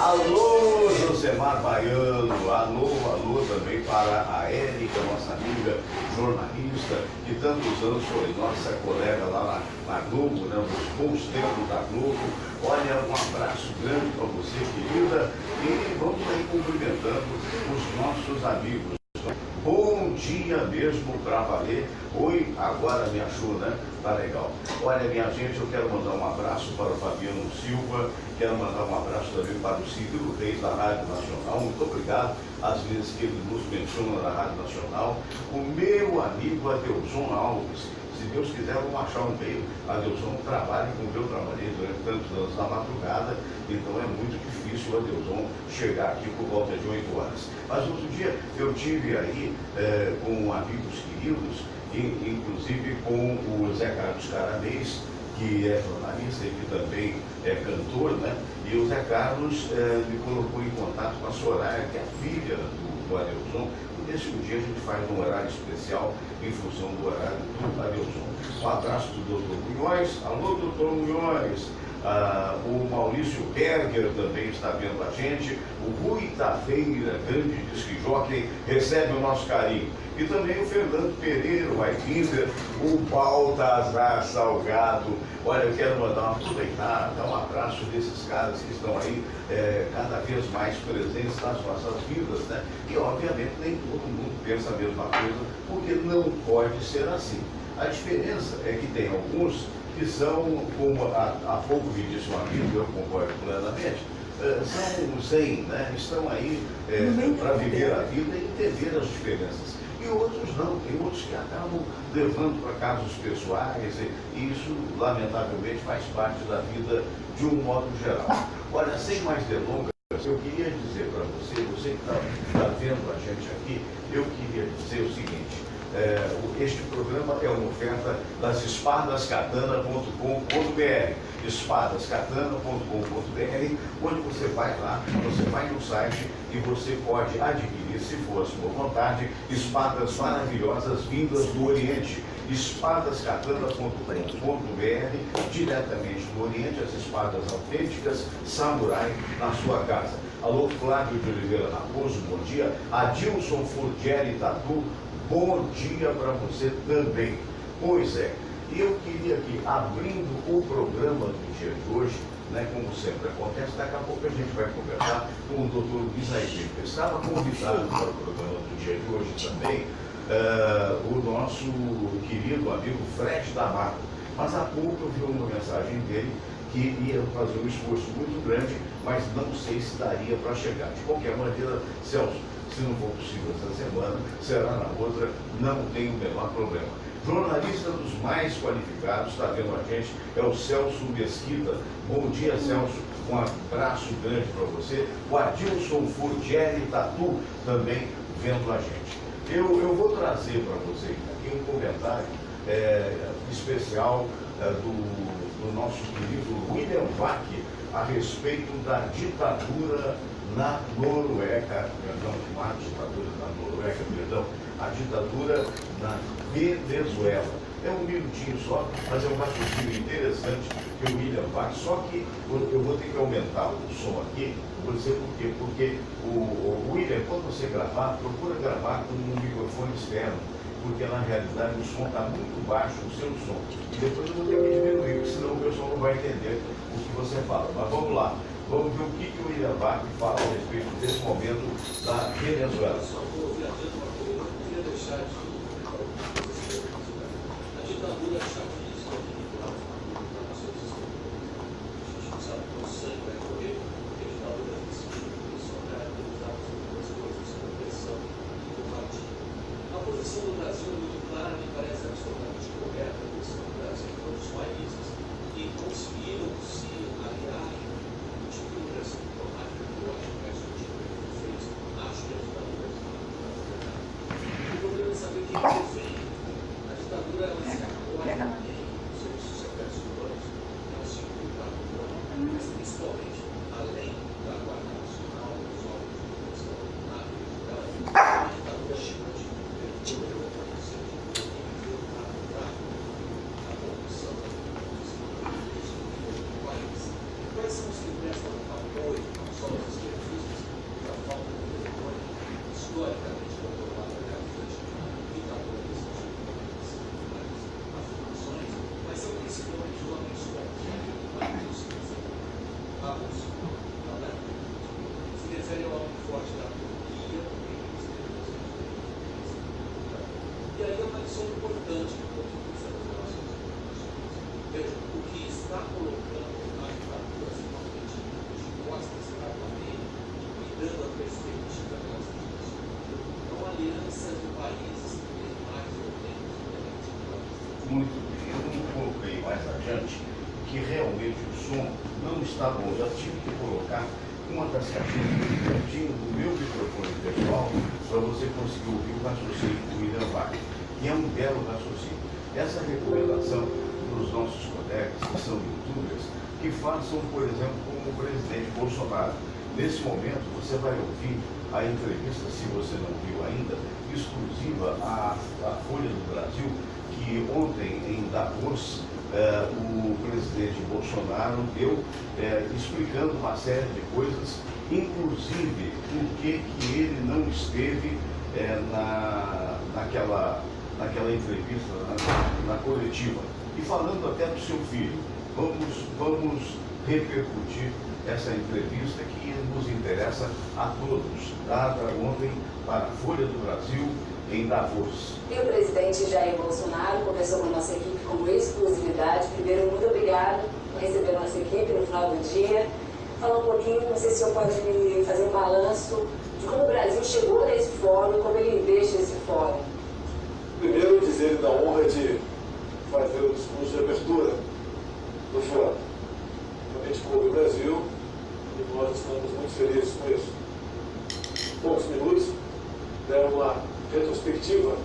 Alô, Josemar Baiano, alô também para a Érica, nossa amiga jornalista, que tantos anos foi nossa colega lá na Globo, né, nos bons tempos da Globo. Olha, um abraço grande para você, querida, e vamos aí cumprimentando os nossos amigos. Bom dia mesmo para valer. Oi, agora me achou, né? Tá legal. Olha, minha gente, eu quero mandar um abraço para o Fabiano Silva, quero mandar um abraço também para o Ciro Reis da Rádio Nacional. Muito obrigado às vezes que ele nos menciona na Rádio Nacional. O meu amigo Adelson Alves. Se Deus quiser, vamos achar um meio. Adelson trabalha como eu trabalhei durante tantos anos na madrugada, então é muito difícil o Adelson chegar aqui por volta de 8 horas. Mas outro dia eu tive aí com amigos queridos, inclusive com o Zé Carlos Caramês, que é jornalista e que também é cantor, né? E o Zé Carlos me colocou em contato com a Soraya, que é a filha do Adelson. Nesse dia a gente faz um horário especial em função do horário do Adelson. Um abraço do Dr. Munhoz. Alô, Dr. Munhoz. O Maurício Berger também está vendo a gente. O Rui Taveira, grande disc jockey, recebe o nosso carinho. E também o Fernando Pereira, o Aikinder, o Baltazar Salgado. Olha, eu quero mandar um abraço desses caras que estão aí cada vez mais presentes nas nossas vidas, né? E obviamente nem todo mundo pensa a mesma coisa, porque não pode ser assim. A diferença é que tem alguns que são, como há pouco me disse um amigo, eu concordo plenamente, são zen, né? Estão aí para viver a vida e entender as diferenças. E outros não, tem outros que acabam levando para casos pessoais, e isso, lamentavelmente, faz parte da vida de um modo geral. Olha, sem mais delongas, eu queria dizer para você, você que está vendo a gente aqui, eu queria dizer o seguinte: este programa é uma oferta das espadascatana.com.br, espadascatana.com.br, onde você vai lá, você vai no site e você pode adquirir, se for a sua vontade, espadas maravilhosas vindas do Oriente. espadascatana.com.br, diretamente do Oriente, as espadas autênticas, samurai, na sua casa. Alô, Flávio de Oliveira Raposo, bom dia. Adilson Furgieri Tatu, bom dia para você também. Pois é, eu queria aqui, abrindo o programa do dia de hoje, né, como sempre acontece, daqui a pouco a gente vai conversar com o Dr. Luiz Aiguinho, que estava convidado para o programa do dia de hoje também, o nosso querido amigo Fred D'Amato. Mas há pouco eu vi uma mensagem dele que ia fazer um esforço muito grande, mas não sei se daria para chegar. De qualquer maneira, Celso, se não for possível essa semana, será na outra, não tem o menor problema. Jornalista dos mais qualificados, está vendo a gente, é o Celso Mesquita. Bom dia, Celso, um abraço grande para você. O Adilson Furgieri Tatu também vendo a gente. Eu vou trazer para vocês aqui um comentário especial do nosso querido William Vac a respeito da ditadura na Noruega, a ditadura na Venezuela. É um minutinho só, mas é um raciocínio interessante que o William Vac, só que eu vou ter que aumentar o som aqui, vou dizer por quê? Porque o William, quando você gravar, procura gravar com um microfone externo, porque na realidade o som está muito baixo, o seu som. E depois eu vou ter que diminuir, porque senão o pessoal não vai entender o que você fala. Mas vamos lá, vamos ver o que o William Vac fala a respeito desse momento da Venezuela. Muito bem. Eu não coloquei mais adiante que realmente o som não está bom. Já tive que colocar uma das caixinhas bem pertinho do meu microfone pessoal para você conseguir ouvir o raciocínio do William Vac. E é um belo raciocínio. Essa recomendação para os nossos colegas que são youtubers, que façam, por exemplo, como o presidente Bolsonaro. Nesse momento, você vai ouvir a entrevista, se você não viu ainda, exclusiva à Folha do Brasil, que ontem, em Davos, o presidente Bolsonaro deu, explicando uma série de coisas, inclusive por que ele não esteve naquela entrevista, na coletiva. E falando até do seu filho, vamos repercutir essa entrevista que nos interessa a todos, dada ontem para a Folha do Brasil, em Davos. E o presidente Jair Bolsonaro conversou com a nossa equipe como exclusividade. Primeiro, muito obrigado por receber a nossa equipe no final do dia. Falar um pouquinho, não sei se o senhor pode me fazer um balanço de como o Brasil chegou nesse fórum, como ele investe nesse fórum. Primeiro, dizer da honra de fazer o discurso de abertura do fórum. Realmente coube o Brasil e nós estamos muito felizes com isso. Em poucos minutos, deram uma retrospectiva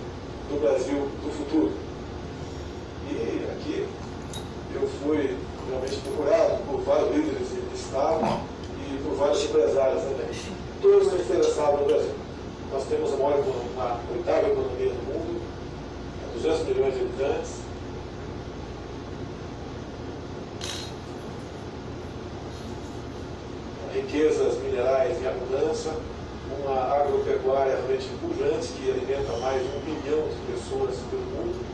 do Brasil do futuro. E aqui eu fui realmente procurado por vários líderes de Estado e por vários empresários também. Todos estão interessados no Brasil. Nós temos a oitava economia do mundo, 200 milhões de habitantes. Riquezas minerais em abundância, uma agropecuária realmente pujante que alimenta mais de 1 bilhão de pessoas pelo mundo.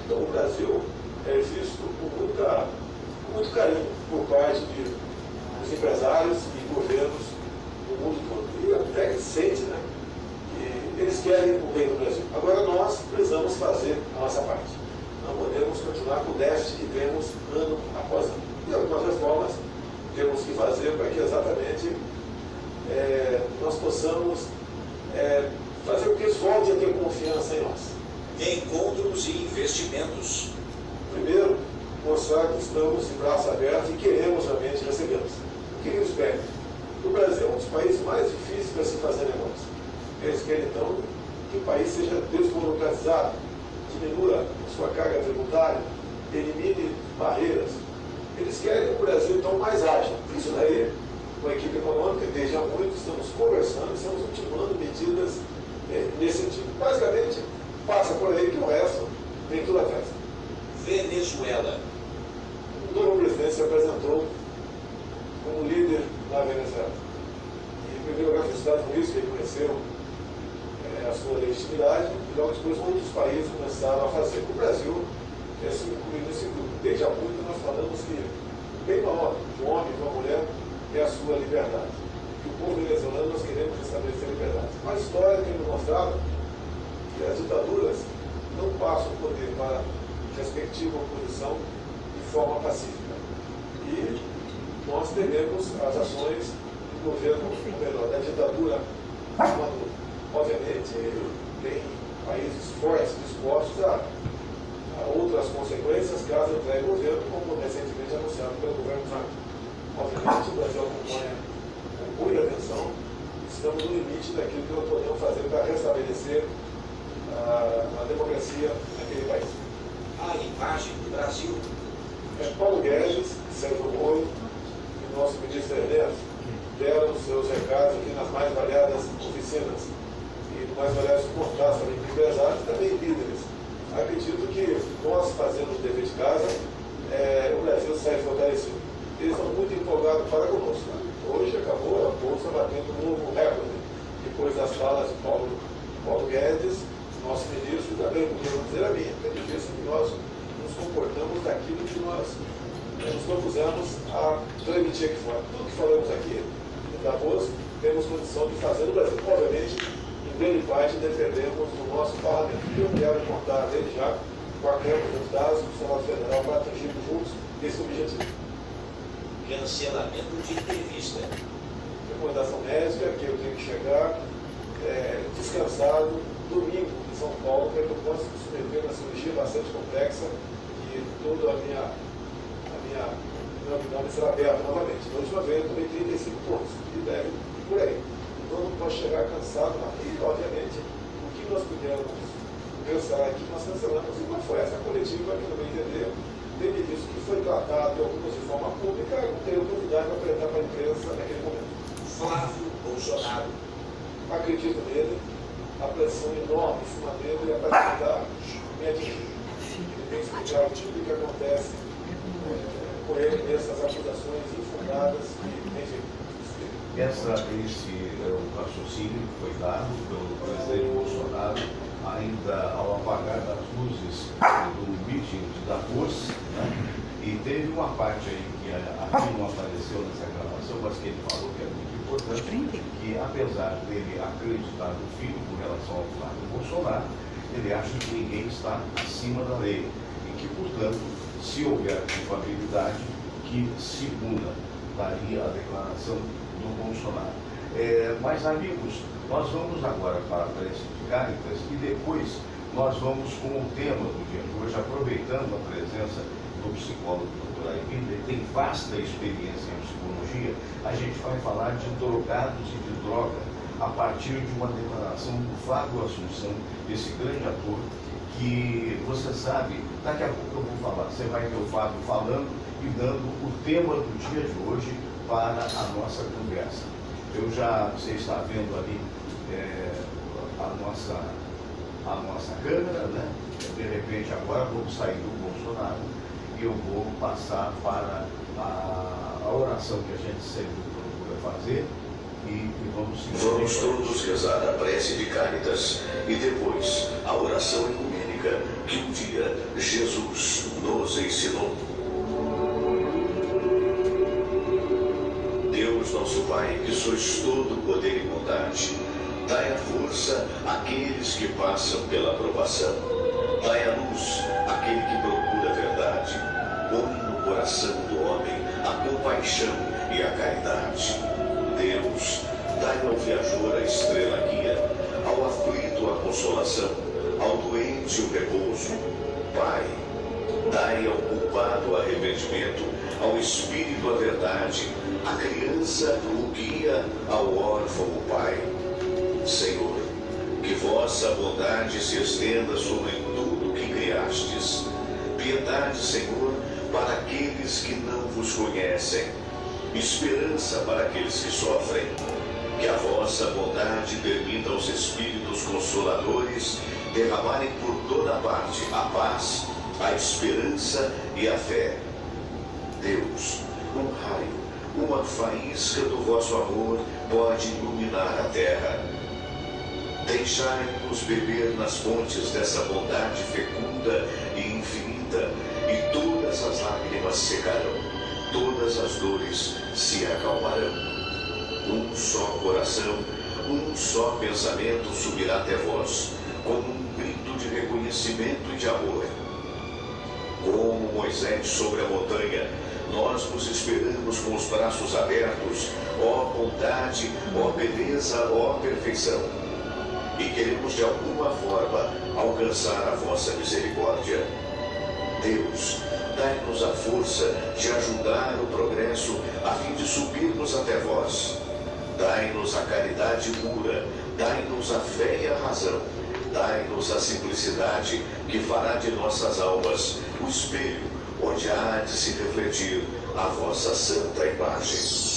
Então o Brasil é visto com muito carinho por parte dos empresários e governos do mundo todo. E até que sente, né, que eles querem o bem do Brasil. Agora nós precisamos fazer a nossa parte. Não podemos continuar com o déficit que temos ano após ano. E algumas reformas temos que fazer para que exatamente nós possamos fazer com que eles voltem a ter confiança em nós. Encontros e investimentos. Primeiro, mostrar que estamos de braços abertos e queremos realmente recebê-los. O que eles pedem? O Brasil é um dos países mais difíceis para se fazer negócio. Eles querem, então, que o país seja desburocratizado, diminua a sua carga tributária, elimine barreiras. Eles querem o Brasil, então, mais ágil. Isso daí, com a equipe econômica, desde há muito, estamos conversando, estamos ultimando medidas nesse sentido. Basicamente, passa por aí que o resto vem tudo atrás. Venezuela. O novo presidente se apresentou como líder na Venezuela. E, em primeiro lugar, felicitados com isso, que reconheceram a sua legitimidade, e logo depois outros países começaram a fazer. O Brasil é incluído nesse grupo. Desde há muito nós falamos que o bem maior de um homem e de uma mulher é a sua liberdade. Que o povo venezuelano nós queremos estabelecer liberdade. Uma história que nos mostrava que as ditaduras não passam o poder para a respectiva oposição de forma pacífica. E nós tememos as ações do governo, ou melhor, da ditadura, quando, obviamente, tem países fortes dispostos a outras consequências caso entregue o governo, como recentemente anunciado pelo governo Trump. Obviamente, o Brasil acompanha com muita atenção. Estamos no limite daquilo que nós podemos fazer para restabelecer a democracia naquele país. A imagem do Brasil. Paulo Guedes, Sérgio Moro e nosso ministro Ernesto deram seus recados aqui nas mais variadas oficinas e nos mais variados contatos também com empresários e também líderes. Acredito que nós, fazendo o dever de casa, o Brasil sai fortalecido. Eles estão muito empolgados para conosco. Hoje acabou a Bolsa batendo um novo recorde, depois das falas de Paulo Guedes, nosso ministro, também podemos dizer a mim. Ele disse que nós nos comportamos daquilo que nós nos propusemos a transmitir aqui fora. Tudo que falamos aqui, em Davos, temos condição de fazer no Brasil. Obviamente, em grande parte, defendemos no nosso parlamento. E eu quero contar desde já com a Câmara dos Deputados e do Senado Federal para atingirmos juntos esse objetivo. Cancelamento de entrevista. Recomendação médica que eu tenho que chegar descansado domingo em São Paulo para que eu possa me submeter na cirurgia bastante bastante complexa e toda meu abdômen será aberto novamente. Da última vez eu tomei 35 pontos e deve ir por aí. Então não pode chegar cansado aqui, obviamente, o que nós pudemos pensar aqui, nós cancelamos e não foi essa coletiva que não me entendeu. Teve disso que foi tratado de algumas de forma pública, não teve oportunidade de apresentar para a imprensa naquele momento. Flávio Bolsonaro. Acredito nele, a pressão enorme em cima dele é para tentar me atingir. Ele tem que explicar tudo o que acontece com ele nessas acusações infundadas e, enfim. Esse é o raciocínio que foi dado pelo presidente Bolsonaro ainda ao apagar das luzes do meeting de Davos, né? E teve uma parte aí que aqui não apareceu nessa gravação, mas que ele falou que é muito importante, que apesar dele acreditar no filho com relação ao Flávio Bolsonaro, ele acha que ninguém está acima da lei e que, portanto, se houver culpabilidade, que se puna, daria a declaração do Bolsonaro. Mas, amigos, nós vamos agora para a prece de Cáritas e depois nós vamos com o tema do dia de hoje, aproveitando a presença do psicólogo Dr. Aibindo. Ele tem vasta experiência em psicologia. A gente vai falar de drogados e de droga a partir de uma declaração do Fábio Assunção, esse grande ator que, você sabe, daqui a pouco eu vou falar, você vai ver o Fábio falando e dando o tema do dia de hoje para a nossa conversa. Você está vendo ali a nossa câmera, né? De repente agora vamos sair do Bolsonaro e eu vou passar para a oração que a gente sempre procura fazer e vamos seguir. Vamos todos rezar a prece de Cáritas e depois a oração ecumênica que um dia Jesus nos ensinou. Deus nosso Pai, que sois todo poder e bondade, dai a força àqueles que passam pela provação. Dai a luz àquele que procura a verdade. Põe no coração do homem a compaixão e a caridade. Deus, dai ao viajor a estrela guia, ao aflito a consolação, ao doente o repouso. Pai, dai ao culpado arrependimento, ao espírito a verdade, à criança o guia, ao órfão o pai. Senhor, que vossa bondade se estenda sobre tudo que criastes. Piedade, Senhor, para aqueles que não vos conhecem. Esperança para aqueles que sofrem. Que a vossa bondade permita aos Espíritos Consoladores derramarem por toda parte a paz, a esperança e a fé. Deus, um raio, uma faísca do vosso amor pode iluminar a terra. Deixai-nos beber nas fontes dessa bondade fecunda e infinita, e todas as lágrimas secarão, todas as dores se acalmarão. Um só coração, um só pensamento subirá até vós, como um grito de reconhecimento e de amor. Como Moisés sobre a montanha, nós vos esperamos com os braços abertos, ó bondade, ó beleza, ó perfeição. E queremos de alguma forma alcançar a vossa misericórdia. Deus, dai-nos a força de ajudar o progresso a fim de subirmos até vós. Dai-nos a caridade pura, dai-nos a fé e a razão, dai-nos a simplicidade que fará de nossas almas o espelho onde há de se refletir a vossa santa imagem.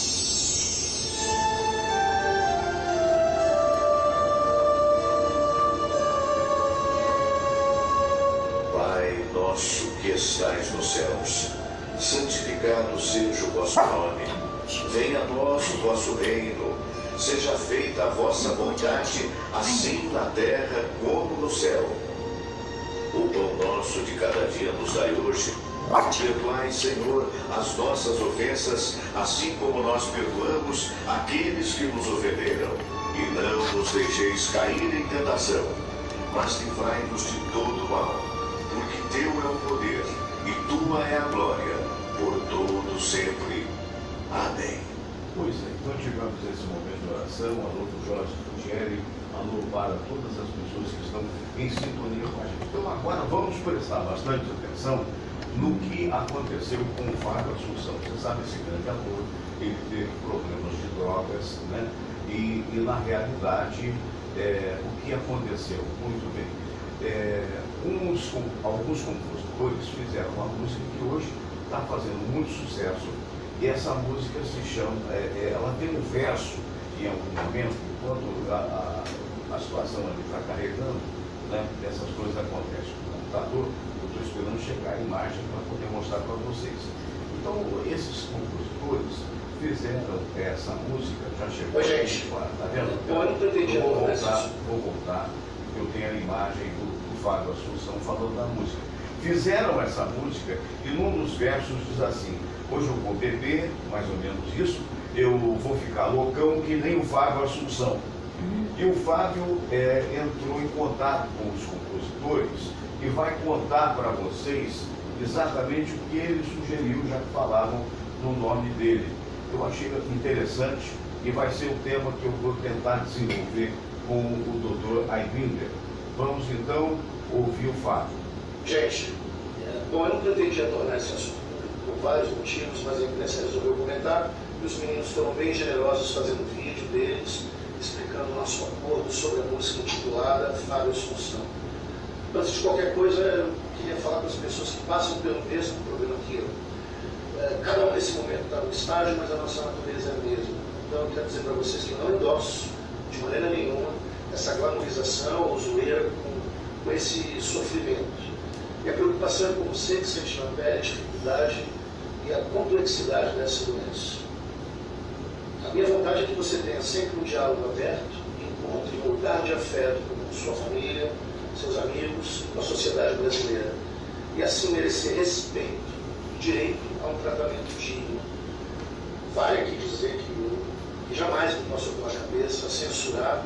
Nosso que estais nos céus, santificado seja o vosso nome. Venha a nós o vosso reino. Seja feita a vossa vontade, assim na terra como no céu. O pão nosso de cada dia nos dai hoje. Perdoai, Senhor, as nossas ofensas, assim como nós perdoamos aqueles que nos ofenderam. E não nos deixeis cair em tentação, mas livrai-nos de todo mal. Porque teu é o poder, e tua é a glória, por todo sempre. Amém. Pois é, então tivemos esse momento de oração, alô para o Jorge Gugeri, alô para todas as pessoas que estão em sintonia com a gente. Então agora vamos prestar bastante atenção no que aconteceu com o Fábio Assunção. Você sabe, esse grande ator, ele teve problemas de drogas, né? E na realidade, o que aconteceu? Muito bem. Alguns compositores fizeram uma música que hoje está fazendo muito sucesso, e essa música se chama, ela tem um verso em algum momento, quando a situação ali está carregando, né, essas coisas acontecem no computador. Eu estou esperando chegar a imagem para poder mostrar para vocês. Então, esses compositores fizeram essa música, já chegou. Oi, gente. Tá vendo? Eu não entendi. Vou voltar. Eu tenho a imagem do Fábio Assunção falando da música. Fizeram essa música e num dos versos diz assim: hoje eu vou beber, mais ou menos isso, eu vou ficar loucão que nem o Fábio Assunção. E o Fábio entrou em contato com os compositores e vai contar para vocês exatamente o que ele sugeriu, já que falavam no nome dele. Eu achei interessante e vai ser o tema que eu vou tentar desenvolver com o Dr. Aibinder. Vamos então ouvir o Fábio. Gente, bom, eu não pretendia tornar esse assunto por vários motivos, mas a imprensa resolveu comentar e os meninos foram bem generosos fazendo vídeo deles, explicando o nosso acordo sobre a música intitulada Fábio Assunção. Antes de qualquer coisa, eu queria falar para as pessoas que passam pelo mesmo problema que eu. Cada um nesse momento está no estágio, mas a nossa natureza é a mesma. Então eu quero dizer para vocês que eu não endosso, de maneira nenhuma, essa glamorização ou zoeira com esse sofrimento. E a preocupação é com você que sente na pele a dificuldade e a complexidade dessa doença. A minha vontade é que você tenha sempre um diálogo aberto e encontre um lugar de afeto com sua família, seus amigos, com a sociedade brasileira. E assim merecer respeito e direito a um tratamento digno. Vale aqui dizer que jamais me passou pela cabeça censurar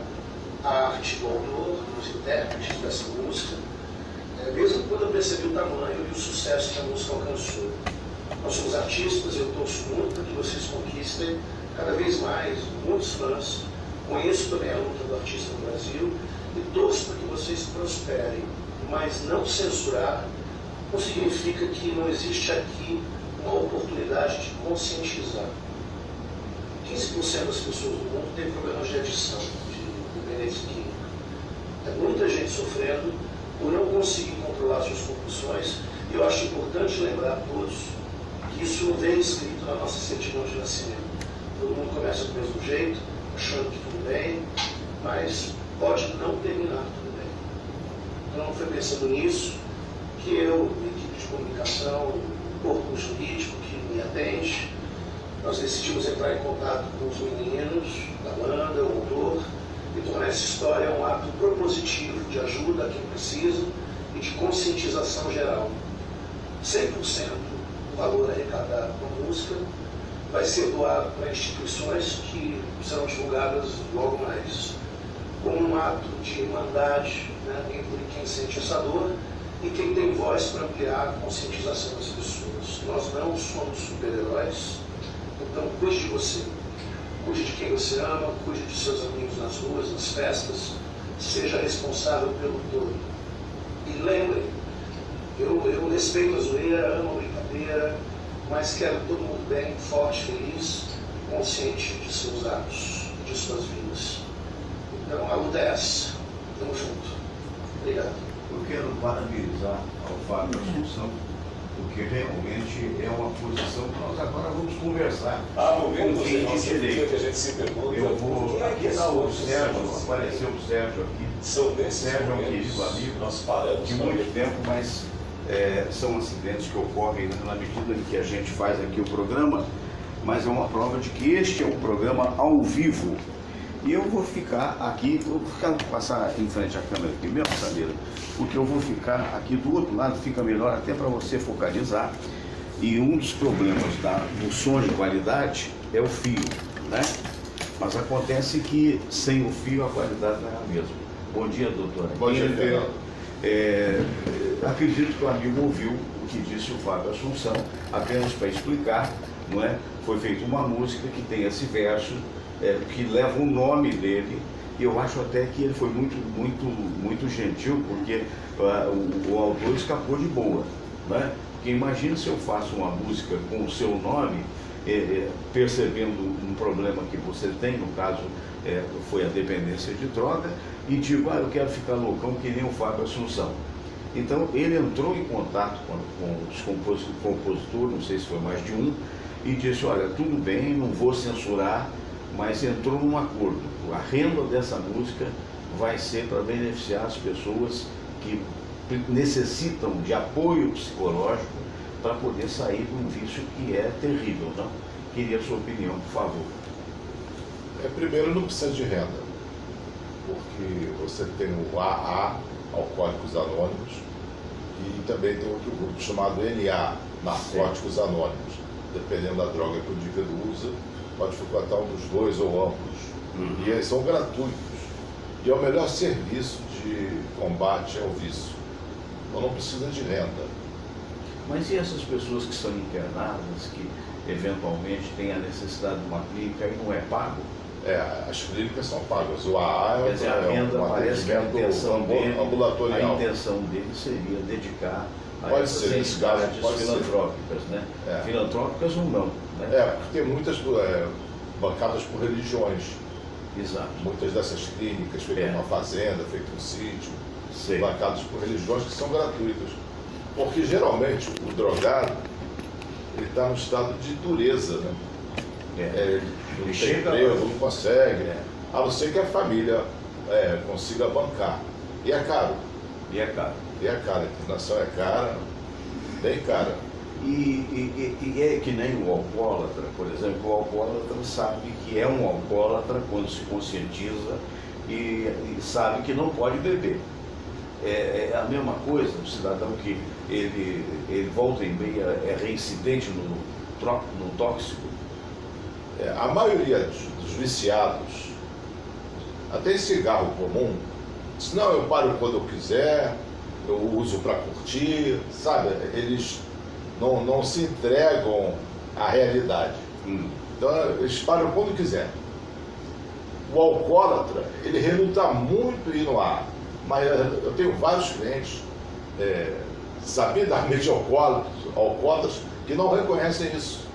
a arte do autor, dos intérpretes dessa música, mesmo quando eu percebi o tamanho e o sucesso que a música alcançou. Nós somos artistas, eu torço muito para que vocês conquistem cada vez mais muitos fãs. Conheço também a luta do artista no Brasil e torço para que vocês prosperem. Mas não censurar não significa que não existe aqui uma oportunidade de conscientizar. 15% das pessoas do mundo têm problemas de adição, de dependência química. É muita gente sofrendo por não conseguir controlar suas compulsões. E eu acho importante lembrar a todos que isso não vem escrito na nossa certidão de nascimento. Todo mundo começa do mesmo jeito, achando que tudo bem, mas pode não terminar tudo bem. Então não foi pensando nisso que eu, equipe de comunicação, o corpo jurídico que me atende, nós decidimos entrar em contato com os meninos da banda, o autor, e tornar essa história um ato propositivo de ajuda a quem precisa e de conscientização geral. 100% do valor arrecadado com a música vai ser doado para instituições que serão divulgadas logo mais, como um ato de irmandade, né, entre quem sente essa dor e quem tem voz para ampliar a conscientização das pessoas. Nós não somos super-heróis, então cuide de você. Cuide de quem você ama, cuide de seus amigos nas ruas, nas festas, seja responsável pelo todo. E lembrem, eu respeito a zoeira, amo a brincadeira, mas quero todo mundo bem, forte, feliz, consciente de seus atos, de suas vidas. Então a luta é essa. Tamo junto. Obrigado. Eu quero parabenizar ao Fábio Assunção, porque realmente é uma posição que nós agora vamos conversar. No meio com quem de direito. que a gente se pergunta, Eu vou aqui dar o Sérgio, apareceu o Sérgio aqui. São O desses Sérgio é um momentos querido amigo nós paramos de muito tempo, mas são acidentes que ocorrem na medida em que a gente faz aqui o programa, mas é uma prova de que este é um programa ao vivo. E eu vou ficar aqui, passar em frente à câmera aqui mesmo, Sameira, porque eu vou ficar aqui do outro lado, fica melhor até para você focalizar. E um dos problemas do som de qualidade é o fio, né? Mas acontece que sem o fio a qualidade não é a mesma. Bom dia, doutora. Bom dia, Fernando. Acredito que o amigo ouviu o que disse o Fábio Assunção, apenas para explicar não é? Foi feita uma música que tem esse verso, que leva o nome dele. E eu acho até que ele foi muito gentil, porque o autor escapou de boa, né? Porque imagina se eu faço uma música com o seu nome, percebendo um problema que você tem, no caso foi a dependência de droga, e digo, eu quero ficar loucão que nem o Fábio Assunção. Então ele entrou em contato com os compositores, não sei se foi mais de um, e disse, olha, tudo bem, não vou censurar, mas entrou num acordo. A renda dessa música vai ser para beneficiar as pessoas que necessitam de apoio psicológico para poder sair de um vício que é terrível, não? Queria a sua opinião, por favor. Primeiro, não precisa de renda, porque você tem o AA, Alcoólicos Anônimos, e também tem outro grupo chamado NA, Narcóticos Anônimos. Dependendo da droga que o indivíduo usa, pode frequentar um dos dois ou ambos. E eles são gratuitos. E é o melhor serviço de combate ao vício. Então não precisa de renda. Mas e essas pessoas que são internadas, que eventualmente têm a necessidade de uma clínica e não é pago? As clínicas são pagas. O AA Quer dizer, a renda parece que a intenção dele seria dedicar a essas entidades filantrópicas, né? Filantrópicas ou não, né? Porque tem muitas bancadas por religiões. Exato. Muitas dessas clínicas, feito uma fazenda, feito um sítio, bancadas por religiões que são gratuitas. Porque geralmente o drogado, ele está no estado de dureza, né? Ele não tem emprego, não consegue, a não ser que a família consiga bancar. E é caro. A internação é cara, bem cara. E é que nem o alcoólatra, por exemplo, o alcoólatra sabe que é um alcoólatra quando se conscientiza e sabe que não pode beber. É a mesma coisa, o cidadão que ele volta e meia é reincidente no tóxico. A maioria dos viciados, até em cigarro comum, diz, não, eu paro quando eu quiser, eu uso para curtir, sabe? Eles não se entregam à realidade. Então eles param quando quiser. O alcoólatra, ele reluta muito em ir no ar. Mas eu tenho vários clientes, sabidamente alcoólatras, que não reconhecem isso.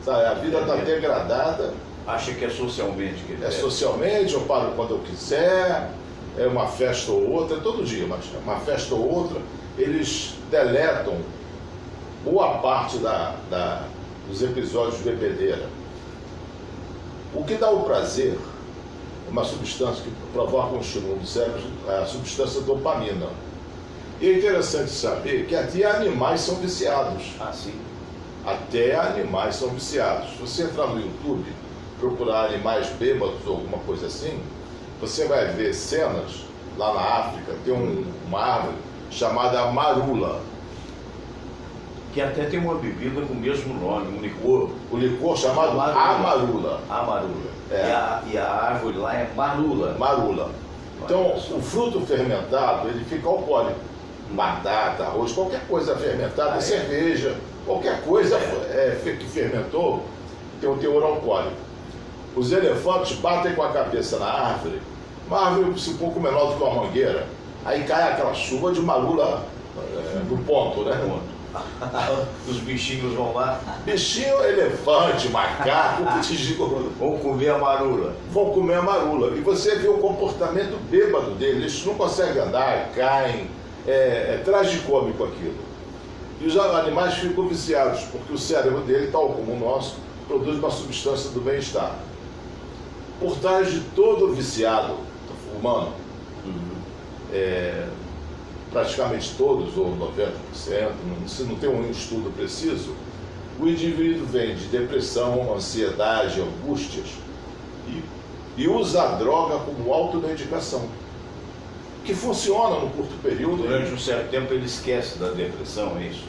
Sabe? A vida está degradada. Acha que é socialmente que ele socialmente, eu paro quando eu quiser, é uma festa ou outra, todo dia, mas uma festa ou outra, eles deletam boa parte dos episódios de bebedeira. O que dá o prazer é uma substância que provoca um estímulo do cérebro, a substância dopamina. E é interessante saber que até animais são viciados. Sim. Até animais são viciados. Se você entrar no YouTube, procurar animais bêbados ou alguma coisa assim, você vai ver cenas lá na África, tem uma árvore chamada marula. Que até tem uma bebida com o mesmo nome, um licor. O licor chamado amarula. E a árvore lá é marula. Marula. Então, o fruto fermentado, ele fica alcoólico. Batata, arroz, qualquer coisa fermentada, cerveja, qualquer coisa que fermentou, tem um teor alcoólico. Os elefantes batem com a cabeça na árvore, uma árvore um pouco menor do que uma mangueira, aí cai aquela chuva de marula no ponto, né? Os bichinhos vão lá. Bichinho, elefante, macaco, vão comer a marula. Vão comer a marula. E você vê o comportamento bêbado deles, eles não conseguem andar, caem, é tragicômico aquilo. E os animais ficam viciados, porque o cérebro dele, tal como o nosso, produz uma substância do bem-estar. Por trás de todo viciado humano, praticamente todos, ou 90%, se não tem um estudo preciso, o indivíduo vem de depressão, ansiedade, angústias, e usa a droga como automedicação, que funciona no curto período. Durante um certo tempo ele esquece da depressão, é isso?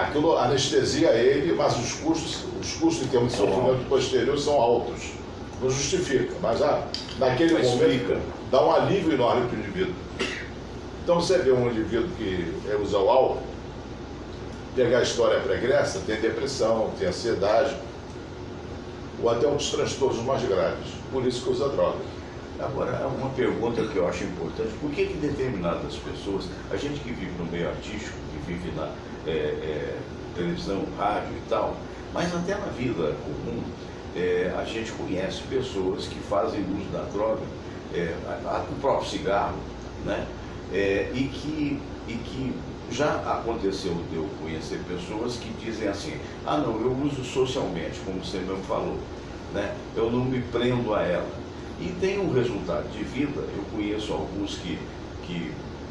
Aquilo anestesia ele, mas os custos em termos de sofrimento posterior são altos. Não justifica, mas naquele momento dá um alívio enorme para o indivíduo. Então você vê um indivíduo que usa o álcool, pegar a história pregressa, tem depressão, tem ansiedade, ou até outros transtornos mais graves. Por isso que usa drogas. Agora, uma pergunta que eu acho importante: por que determinadas pessoas, a gente que vive no meio artístico, que vive na televisão, rádio e tal, mas até na vida comum, a gente conhece pessoas que fazem uso da droga, o próprio cigarro, né? E que já aconteceu de eu conhecer pessoas que dizem assim: ah, não, eu uso socialmente, como você mesmo falou, né? Eu não me prendo a ela. E tem um resultado de vida. Eu conheço alguns que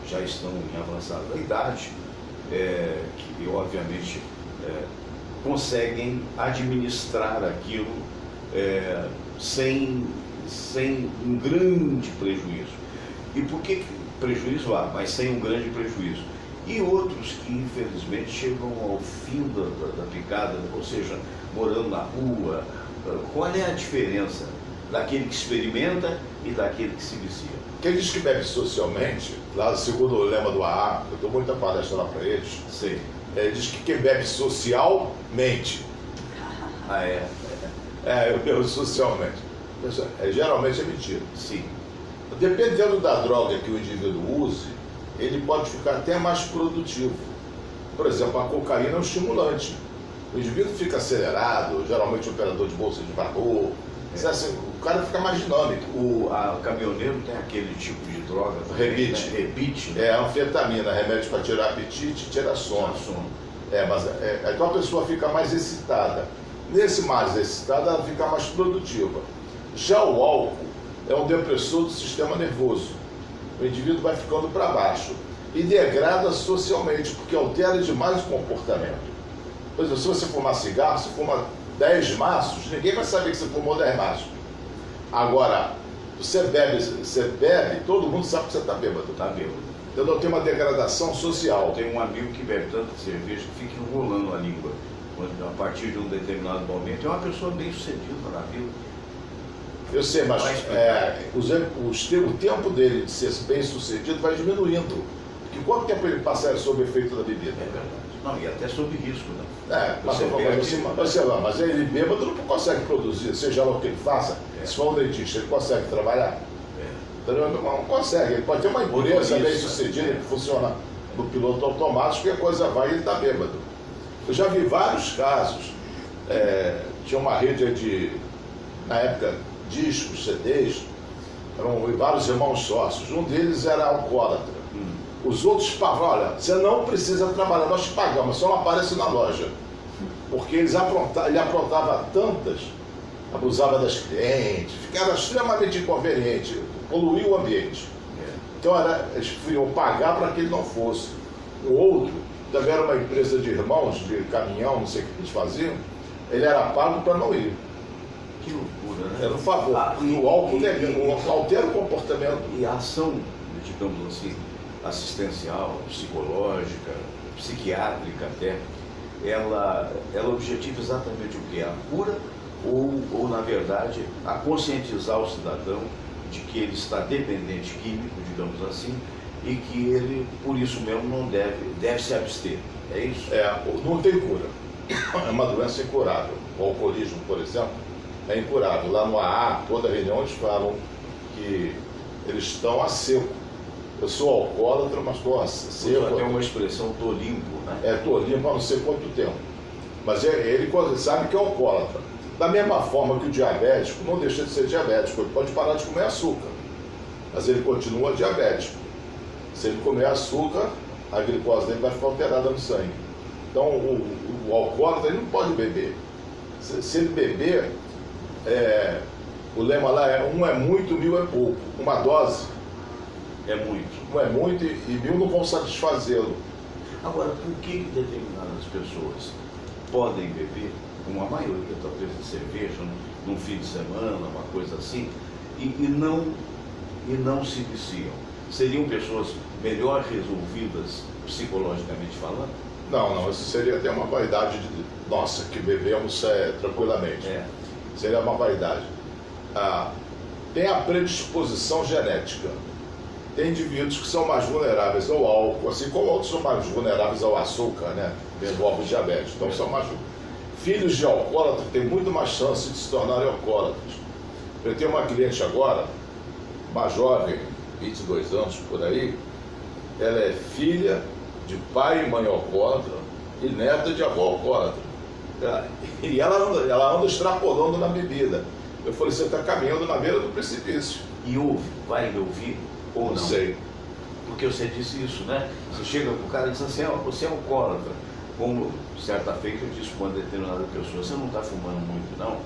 já estão em avançada idade, que obviamente conseguem administrar aquilo sem um grande prejuízo. E por que prejuízo há, mas sem um grande prejuízo? E outros que infelizmente chegam ao fim da picada, ou seja, morando na rua. Qual é a diferença daquele que experimenta e daquele que se vicia? Quem diz que bebe socialmente, lá segundo o lema do AA, eu dou muita palestra lá para eles, Sei. Diz que quem bebe socialmente. Ah, é? Eu bebo socialmente. Geralmente é mentira. Sim. Dependendo da droga que o indivíduo use, ele pode ficar até mais produtivo. Por exemplo, a cocaína é um estimulante. O indivíduo fica acelerado, geralmente o operador de bolsa de vapor. Assim, o cara fica mais dinâmico. O caminhoneiro tem aquele tipo de droga. Rebite. Né? Rebite, né? É anfetamina, remédio para tirar apetite e tirar sono. Então a pessoa fica mais excitada. Nesse mais excitada, ela fica mais produtiva. Já o álcool é um depressor do sistema nervoso. O indivíduo vai ficando para baixo e degrada socialmente, porque altera demais o comportamento. Por exemplo, se você fumar cigarro, você fuma 10 maços, ninguém vai saber que você fumou 10 maços. Agora, você bebe, todo mundo sabe que você está bêbado. Está bêbado. Então tem uma degradação social. Tem um amigo que bebe tanta cerveja que fica enrolando a língua. A partir de um determinado momento, é uma pessoa bem sucedida na vida. Eu sei, mas o tempo dele de ser bem sucedido vai diminuindo. Porque quanto tempo ele passa sob efeito da bebida? É verdade. Não, e até sob risco, né? Mas ele bêbado não consegue produzir, seja lá o que ele faça. Se for um dentista, ele consegue trabalhar? Não consegue. Ele pode ter uma empresa bem sucedida que funciona no piloto automático e a coisa vai e ele está bêbado. Eu já vi vários casos. Tinha uma rede na época, discos, CDs, eram vários irmãos sócios. Um deles era alcoólatra. Os outros falavam: olha, você não precisa trabalhar, nós te pagamos, só não aparece na loja. Porque ele aprontava tantas, abusava das clientes, ficava extremamente inconveniente, poluía o ambiente. Então eles preferiam pagar para que ele não fosse. O outro, também era uma empresa de irmãos, de caminhão, não sei o que eles faziam, ele era pago para não ir. Que loucura, né? Era um favor. O álcool altera o comportamento. E a ação, digamos assim, assistencial, psicológica, psiquiátrica até, ela objetiva exatamente o que? A cura ou, na verdade, a conscientizar o cidadão de que ele está dependente químico, digamos assim, e que ele, por isso mesmo, não deve se abster. É isso? Não tem cura. É uma doença incurável. O alcoolismo, por exemplo, é incurável. Lá no AA, toda reunião eles falam que eles estão a seco. Eu sou alcoólatra, mas estou a seco. Tem uma expressão, tô limpo, né? Tô limpo há não sei quanto tempo. Mas ele sabe que é alcoólatra. Da mesma forma que o diabético não deixa de ser diabético, ele pode parar de comer açúcar, mas ele continua diabético. Se ele comer açúcar, a glicose dele vai ficar alterada no sangue. Então o alcoólatra ele não pode beber. Se ele beber, o lema lá um é muito, 1000 é pouco. Uma dose é muito. Um é muito e 1000 não vão satisfazê-lo. Agora, por que determinadas pessoas podem beber, como a maioria talvez de cerveja, num fim de semana, uma coisa assim, e não se viciam? Seriam pessoas melhor resolvidas psicologicamente falando? Não, isso seria até uma vaidade nossa, que bebemos tranquilamente. Seria uma vaidade. Tem a predisposição genética. Tem indivíduos que são mais vulneráveis ao álcool, assim como outros são mais vulneráveis ao açúcar, né? Desenvolve diabetes, então são mais. filhos de alcoólatras têm muito mais chance de se tornarem alcoólatras. Eu tenho uma cliente agora, uma jovem, 22 anos por aí, ela é filha de pai e mãe alcoólatra e neta de avó alcoólatra. E ela anda extrapolando na bebida. Eu falei, você está caminhando na beira do precipício. E ouve, vai ouvir ou não? Não sei. Porque você disse isso, né? Você chega com o cara e diz assim, ó, você é alcoólatra. Como certa feita eu disse para uma determinada pessoa, você não está fumando muito, não?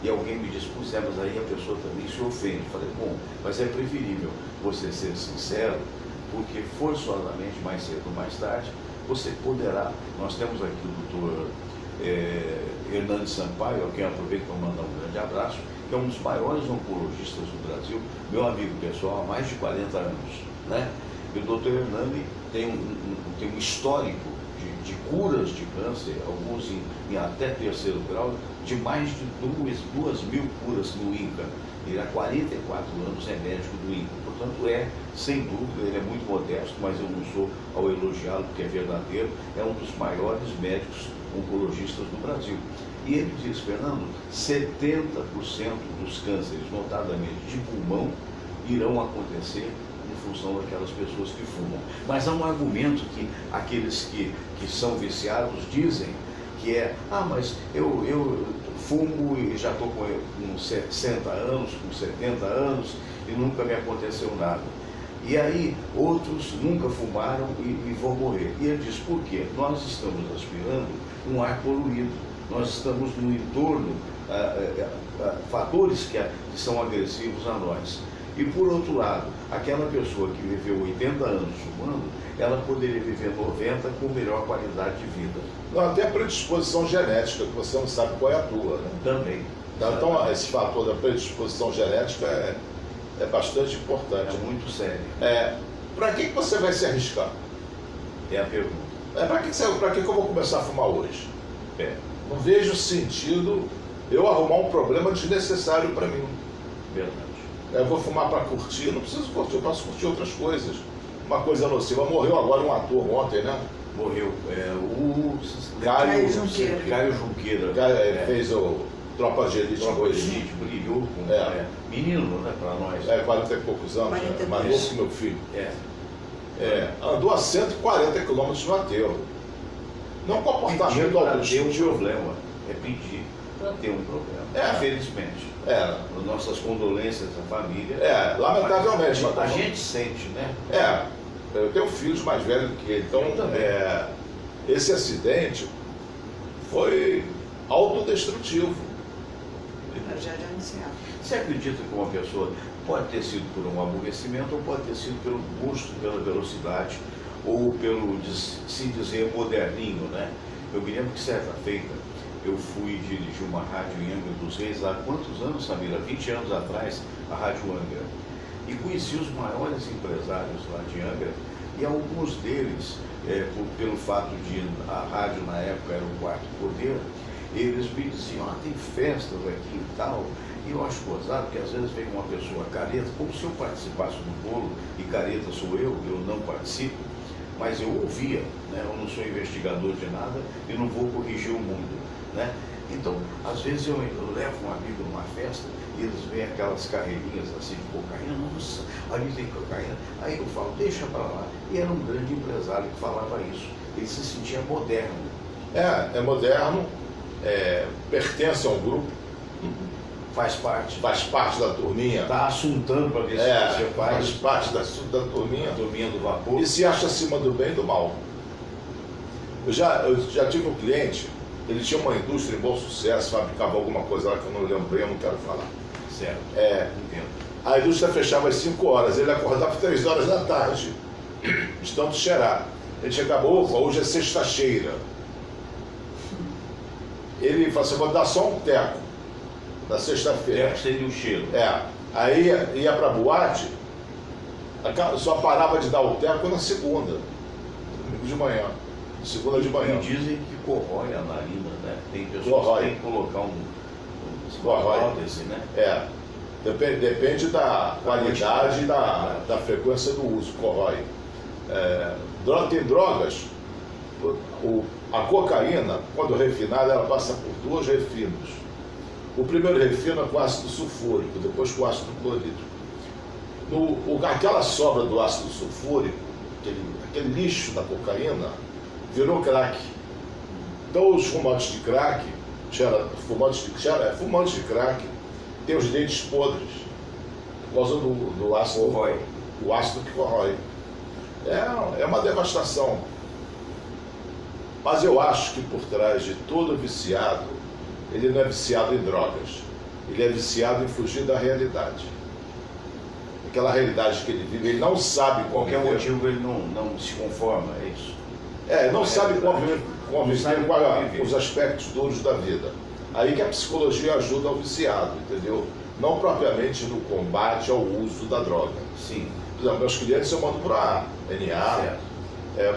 E alguém me disse, pois é, mas aí a pessoa também se ofende. Eu falei, bom, mas é preferível você ser sincero, porque forçosamente, mais cedo ou mais tarde, você poderá. Nós temos aqui o doutor Hernandes Sampaio, a quem eu aproveito para mandar um grande abraço, que é um dos maiores oncologistas do Brasil, meu amigo pessoal há mais de 40 anos, né? E o doutor Hernandes tem um histórico de curas de câncer, alguns em até terceiro grau, de mais de 2.000 curas no INCA. Ele há 44 anos é médico do INCA, portanto sem dúvida, ele é muito modesto, mas eu não sou ao elogiá-lo, porque é verdadeiro, é um dos maiores médicos oncologistas do Brasil. E ele diz, Fernando, 70% dos cânceres, notadamente de pulmão, irão acontecer em função daquelas pessoas que fumam. Mas há um argumento que aqueles que são viciados dizem, que é, mas eu fumo e já estou com 60 anos, com 70 anos e nunca me aconteceu nada. E aí outros nunca fumaram e vão morrer. E ele diz, por quê? Nós estamos aspirando um ar poluído, nós estamos no entorno, fatores que são agressivos a nós. E por outro lado, aquela pessoa que viveu 80 anos fumando, ela poderia viver 90 com melhor qualidade de vida. Não, até a predisposição genética, que você não sabe qual é a tua, né? Também. Então, esse fator da predisposição genética é bastante importante. É muito sério. Para que você vai se arriscar? É a pergunta. Para que eu vou começar a fumar hoje? Não vejo sentido eu arrumar um problema desnecessário para mim. Verdade. Eu vou fumar para curtir, não preciso curtir, eu posso curtir outras coisas. Uma coisa nociva. Morreu agora um ator ontem, né? Morreu. O Caio Junqueira. Caio Junqueira. Fez o Tropa de Elite. Tropa de Elite, brilhou com menino, né, para nós. 40 e poucos anos, 42. mais novo que meu filho. Andou a 140 km no aterro. Não é um comportamento autodestrutivo. Um problema. É pedir para ter um problema. Infelizmente. Nossas condolências à família. Lamentavelmente. A gente sente, né? Eu tenho filhos mais velhos do que ele. Então, esse acidente foi autodestrutivo. Já anunciado. Você acredita que uma pessoa pode ter sido por um aborrecimento ou pode ter sido pelo gosto, pela velocidade ou pelo, se dizer, moderninho, né? Eu me lembro que certa feita eu fui dirigir uma rádio em Angra dos Reis há quantos anos, Samira? 20 anos atrás, a Rádio Angra. E conheci os maiores empresários lá de Angra e alguns deles, pelo fato de a rádio na época era o quarto poder, eles me diziam, tem festas aqui e tal. E eu acho gozado, porque às vezes vem uma pessoa careta, como se eu participasse do bolo, e careta sou eu não participo, mas eu ouvia, né? Eu não sou investigador de nada e não vou corrigir o mundo, né? Então, às vezes eu levo um amigo numa festa e eles veem aquelas carreirinhas assim de cocaína, nossa, ali tem cocaína, aí eu falo, deixa pra lá. E era um grande empresário que falava isso, ele se sentia moderno. É moderno, pertence a um grupo, faz parte da turminha. Está assuntando para ver se você faz parte da turminha. A turminha do vapor. E se acha acima do bem e do mal. Eu já tive um cliente, ele tinha uma indústria em bom sucesso, fabricava alguma coisa lá que eu não lembro bem, eu não quero falar. Certo. Entendo. A indústria fechava às 5 horas, ele acordava às 3 horas da tarde, de tanto cheirar. Ele chegava, hoje é sexta-feira. Ele falou assim, vou dar só um teco na sexta-feira. Teco seria o cheiro. Aí ia pra boate, só parava de dar o teco na segunda, domingo de manhã. Segunda de manhã. E dizem que corrói a narina, né? Tem pessoas que têm que colocar prótese, né? Depende da qualidade e da frequência do uso, corrói. Tem drogas, o A cocaína, quando refinada, ela passa por 2 refinos. O primeiro refino é com ácido sulfúrico, depois com ácido clorídrico. Aquela sobra do ácido sulfúrico, aquele lixo da cocaína, virou crack. Então os fumantes de crack, fumantes de crack, têm os dentes podres, por causa do ácido, o ácido que corrói. É uma devastação. Mas eu acho que por trás de todo viciado, ele não é viciado em drogas, ele é viciado em fugir da realidade. Aquela realidade que ele vive, ele não sabe qualquer motivo, ele não se conforma, é isso? Não sabe conviver com os aspectos duros da vida. Aí que a psicologia ajuda ao viciado, entendeu? Não propriamente no combate ao uso da droga. Sim. Por exemplo, meus clientes eu mando para NA,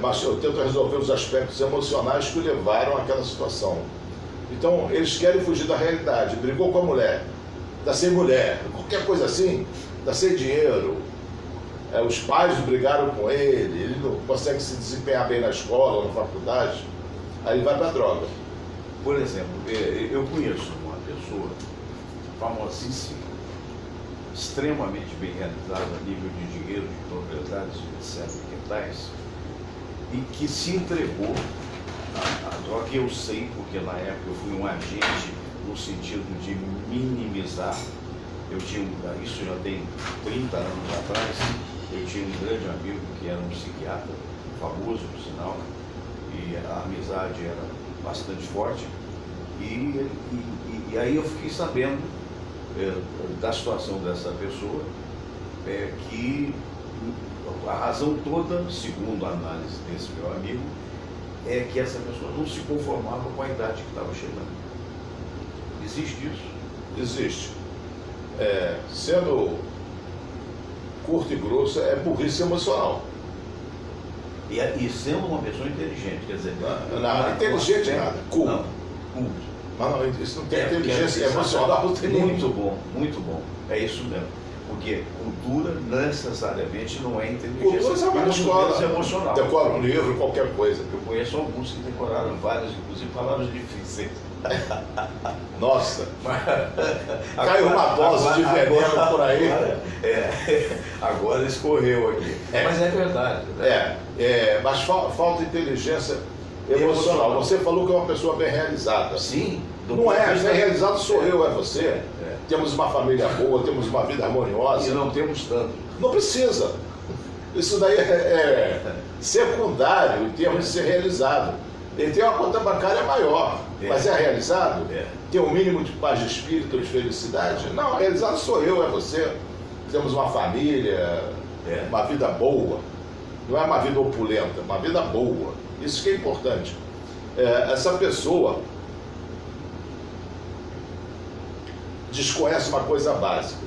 mas eu tento resolver os aspectos emocionais que o levaram àquela situação. Então, eles querem fugir da realidade. Brigou com a mulher, está sem mulher, qualquer coisa assim, está sem dinheiro. Os pais brigaram com ele não consegue se desempenhar bem na escola ou na faculdade, aí ele vai para a droga. Por exemplo, eu conheço uma pessoa famosíssima, extremamente bem realizada a nível de dinheiro, de propriedades, etc., que tais, e que se entregou à droga. Eu sei, porque na época eu fui um agente no sentido de minimizar. Isso já tem 30 anos atrás, eu tinha um grande amigo que era um psiquiatra, famoso por sinal, e a amizade era bastante forte, e aí eu fiquei sabendo da situação dessa pessoa, que a razão toda, segundo a análise desse meu amigo, é que essa pessoa não se conformava com a idade que estava chegando. Existe isso? Existe. Sendo curto e grosso, é burrice emocional. E sendo uma pessoa inteligente, quer dizer... Não, inteligente nada, culto. Não, culto. Mas não, isso não tem inteligência emocional. Muito bom, muito bom. É isso mesmo. Porque cultura necessariamente não é inteligência. Cultura é uma escola emocional. Decora um livro, qualquer coisa. Eu conheço alguns que decoraram várias, inclusive palavras difíceis. Nossa! Caiu uma dose de veneno por aí. Agora escorreu aqui. Mas é verdade. Né? Mas falta inteligência emocional. Você falou que é uma pessoa bem realizada. Sim. Não é, bem realizado sou eu, é você. Temos uma família boa, temos uma vida harmoniosa. E não temos tanto. Não precisa. Isso daí é secundário em termos de ser realizado. Ele tem uma conta bancária maior, mas é realizado? Tem um mínimo de paz de espírito, de felicidade? Não, realizado sou eu, é você. Temos uma família, uma vida boa. Não é uma vida opulenta, uma vida boa. Isso que é importante. Essa pessoa desconhece uma coisa básica.